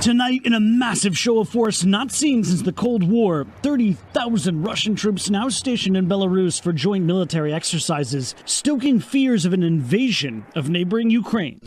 Tonight, in a massive show of force not seen since the Cold War, 30,000 Russian troops now stationed in Belarus for joint military exercises, stoking fears of an invasion of neighboring Ukraine.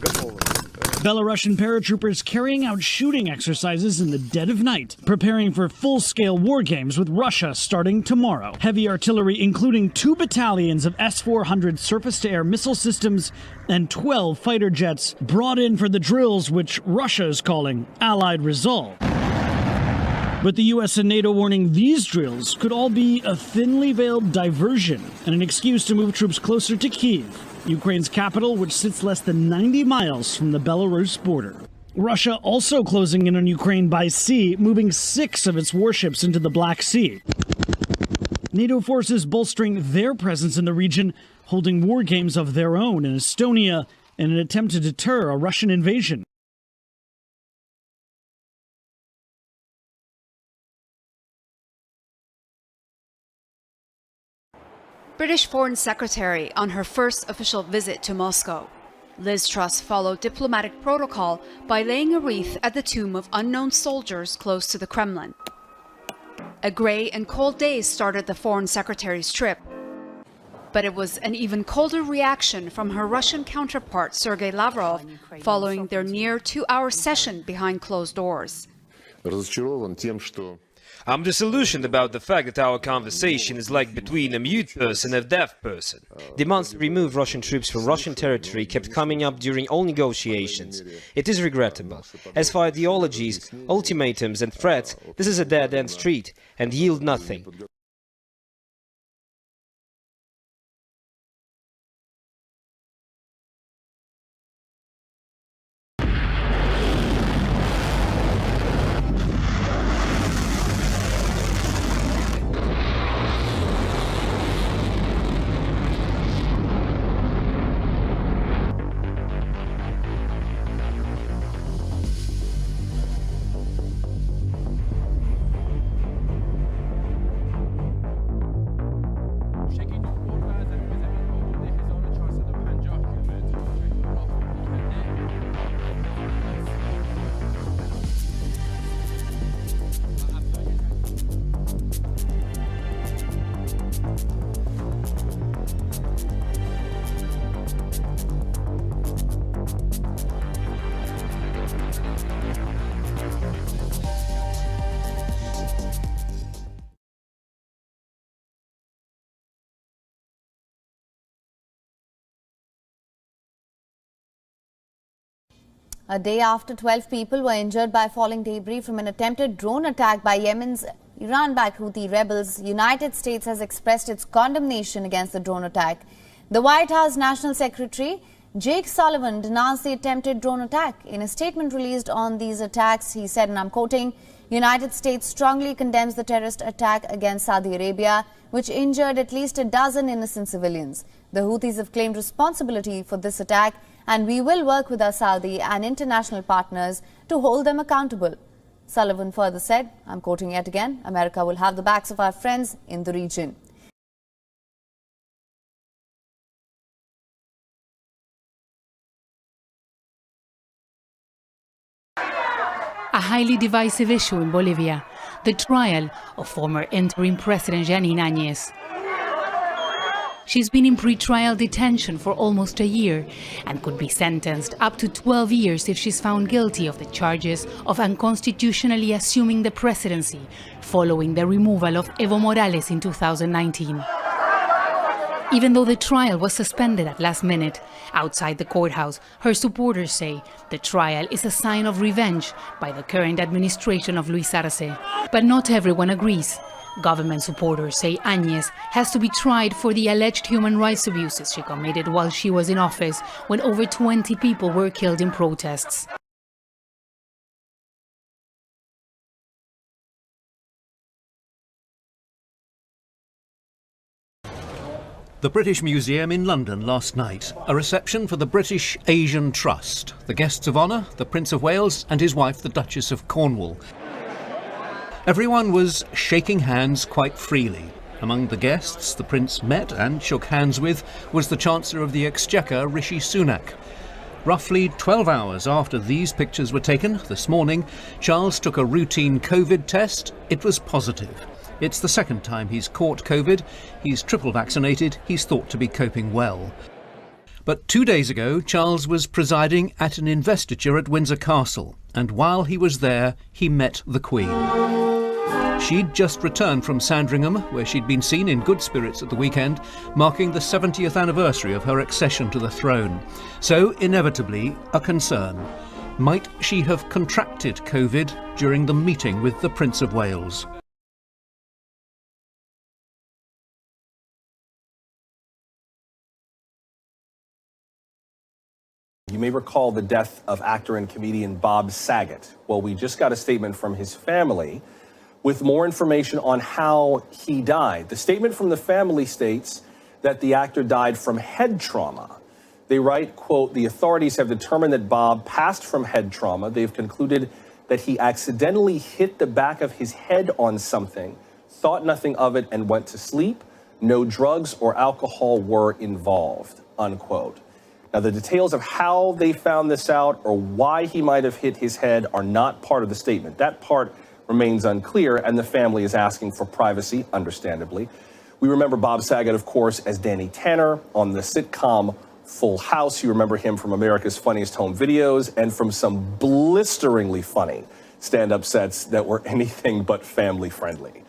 Belarusian paratroopers carrying out shooting exercises in the dead of night, preparing for full-scale war games with Russia starting tomorrow. Heavy artillery, including 2 battalions of S-400 surface-to-air missile systems and 12 fighter jets, brought in for the drills which Russia is calling Allied Resolve. But the US and NATO warning these drills could all be a thinly veiled diversion and an excuse to move troops closer to Kyiv, Ukraine's capital, which sits less than 90 miles from the Belarus border. Russia also closing in on Ukraine by sea, moving 6 of its warships into the Black Sea. NATO forces bolstering their presence in the region, holding war games of their own in Estonia in an attempt to deter a Russian invasion. British Foreign Secretary on her first official visit to Moscow. Liz Truss followed diplomatic protocol by laying a wreath at the tomb of unknown soldiers close to the Kremlin. A grey and cold day started the Foreign Secretary's trip, but it was an even colder reaction from her Russian counterpart Sergei Lavrov following their near 2-hour session behind closed doors. I'm disillusioned about the fact that our conversation is like between a mute person and a deaf person. Demands to remove Russian troops from Russian territory kept coming up during all negotiations. It is regrettable. As for ideologies, ultimatums and threats, this is a dead-end street and yield nothing. A day after 12 people were injured by falling debris from an attempted drone attack by Yemen's Iran-backed Houthi rebels, United States has expressed its condemnation against the drone attack. The White House National Secretary Jake Sullivan denounced the attempted drone attack. In a statement released on these attacks, he said, and I'm quoting, United States strongly condemns the terrorist attack against Saudi Arabia, which injured at least a dozen innocent civilians. The Houthis have claimed responsibility for this attack, and we will work with our Saudi and international partners to hold them accountable. Sullivan further said, I'm quoting yet again, America will have the backs of our friends in the region. A highly divisive issue in Bolivia, the trial of former interim President Jeanine Anez. She's been in pre-trial detention for almost a year and could be sentenced up to 12 years if she's found guilty of the charges of unconstitutionally assuming the presidency following the removal of Evo Morales in 2019. Even though the trial was suspended at last minute, outside the courthouse, her supporters say the trial is a sign of revenge by the current administration of Luis Arce. But not everyone agrees. Government supporters say Anez has to be tried for the alleged human rights abuses she committed while she was in office, when over 20 people were killed in protests. The British Museum in London last night, a reception for the British Asian Trust. The guests of honour, the Prince of Wales and his wife, the Duchess of Cornwall. Everyone was shaking hands quite freely. Among the guests the Prince met and shook hands with was the Chancellor of the Exchequer, Rishi Sunak. Roughly 12 hours after these pictures were taken this morning, Charles took a routine COVID test. It was positive. It's the second time he's caught COVID. He's triple vaccinated. He's thought to be coping well. But 2 days ago, Charles was presiding at an investiture at Windsor Castle, and while he was there, he met the Queen. She'd just returned from Sandringham, where she'd been seen in good spirits at the weekend, marking the 70th anniversary of her accession to the throne. So, inevitably, a concern. Might she have contracted COVID during the meeting with the Prince of Wales? You may recall the death of actor and comedian Bob Saget. Well, we just got a statement from his family with more information on how he died. The statement from the family states that the actor died from head trauma. They write, quote, "The authorities have determined that Bob passed from head trauma. They've concluded that he accidentally hit the back of his head on something, thought nothing of it, and went to sleep. No drugs or alcohol were involved," unquote. Now, the details of how they found this out or why he might have hit his head are not part of the statement. That part remains unclear, and the family is asking for privacy, understandably. We remember Bob Saget, of course, as Danny Tanner on the sitcom Full House. You remember him from America's Funniest Home Videos and from some blisteringly funny stand-up sets that were anything but family-friendly.